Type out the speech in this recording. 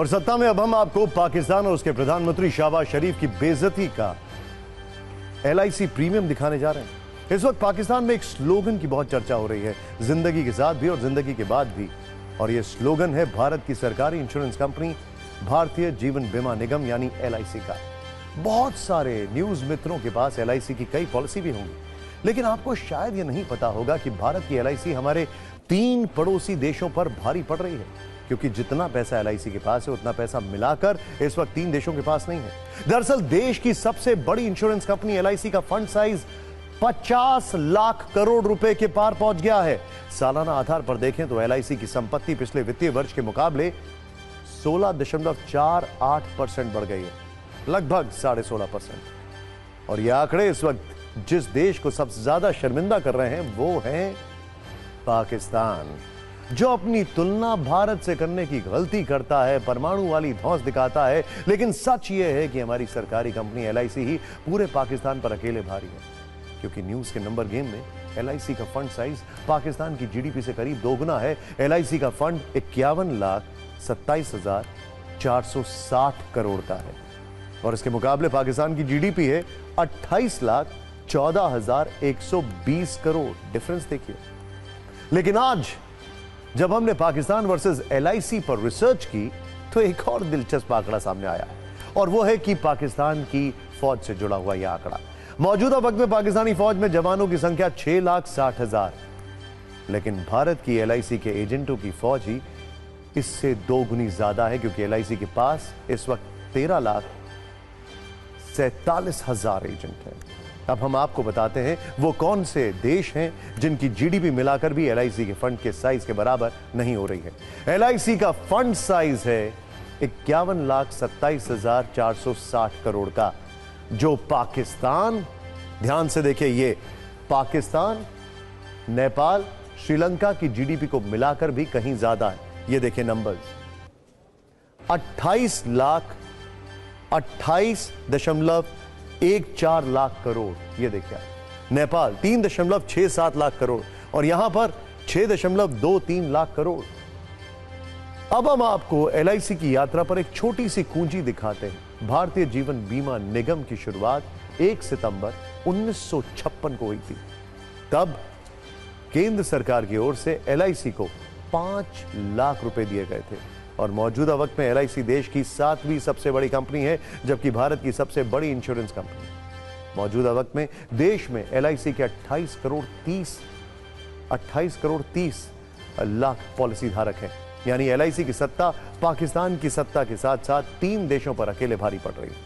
और सत्ता में अब हम आपको पाकिस्तान और उसके प्रधानमंत्री शहबाज शरीफ की बेइज्जती का LIC प्रीमियम दिखाने जा रहे हैं। इस वक्त पाकिस्तान में एक स्लोगन की बहुत चर्चा हो रही है, जिंदगी के साथ भी और जिंदगी के बाद भी, और यह स्लोगन है भारत की सरकारी इंश्योरेंस कंपनी भारतीय जीवन बीमा निगम यानी LIC का। बहुत सारे न्यूज मित्रों के पास LIC की कई पॉलिसी भी होंगी, लेकिन आपको शायद यह नहीं पता होगा कि भारत की LIC हमारे 3 पड़ोसी देशों पर भारी पड़ रही है, क्योंकि जितना पैसा LIC के पास है उतना पैसा मिलाकर इस वक्त 3 देशों के पास नहीं है। दरअसल देश की सबसे बड़ी इंश्योरेंस कंपनी LIC का फंड साइज 50 लाख करोड़ रुपए के पार पहुंच गया है। सालाना आधार पर देखें तो LIC की संपत्ति पिछले वित्तीय वर्ष के मुकाबले 16.48% बढ़ गई है, लगभग 16.5%। और यह आंकड़े इस वक्त जिस देश को सबसे ज्यादा शर्मिंदा कर रहे हैं वो है पाकिस्तान, जो अपनी तुलना भारत से करने की गलती करता है, परमाणु वाली धौंस दिखाता है। लेकिन सच यह है कि हमारी सरकारी कंपनी LIC ही पूरे पाकिस्तान पर अकेले भारी है, क्योंकि न्यूज के नंबर गेम में LIC का फंड साइज पाकिस्तान की GDP से करीब दोगुना है। LIC का फंड 51,27,460 करोड़ का है और इसके मुकाबले पाकिस्तान की GDP है 28,14,120 करोड़। डिफरेंस देखिए। लेकिन आज जब हमने पाकिस्तान वर्सेस LIC पर रिसर्च की तो एक और दिलचस्प आंकड़ा सामने आया है, और वो है कि पाकिस्तान की फौज से जुड़ा हुआ यह आंकड़ा। मौजूदा वक्त में पाकिस्तानी फौज में जवानों की संख्या 6,60,000, लेकिन भारत की LIC के एजेंटों की फौज ही इससे 2 गुनी ज्यादा है, क्योंकि LIC के पास इस वक्त 13,47,000 एजेंट हैं। अब हम आपको बताते हैं वो कौन से देश हैं जिनकी GDP मिलाकर भी LIC के फंड के साइज के बराबर नहीं हो रही है। LIC का फंड साइज है 51,27,460 करोड़ का, जो पाकिस्तान, ध्यान से देखिए, ये पाकिस्तान, नेपाल, श्रीलंका की GDP को मिलाकर भी कहीं ज्यादा है। ये देखिए नंबर्स, 28.14 लाख करोड़, ये देखिए। नेपाल 3.67 लाख करोड़ और यहां पर 6.23 लाख करोड़। अब हम आपको LIC की यात्रा पर एक छोटी सी कुंजी दिखाते हैं। भारतीय जीवन बीमा निगम की शुरुआत 1 सितंबर 1956 को हुई थी। तब केंद्र सरकार की ओर से LIC को 5 लाख रुपए दिए गए थे और मौजूदा वक्त में LIC देश की 7वीं सबसे बड़ी कंपनी है, जबकि भारत की सबसे बड़ी इंश्योरेंस कंपनी। मौजूदा वक्त में देश में LIC के 28 करोड़ 30 लाख पॉलिसी धारक हैं। यानी LIC की सत्ता पाकिस्तान की सत्ता के साथ साथ 3 देशों पर अकेले भारी पड़ रही है।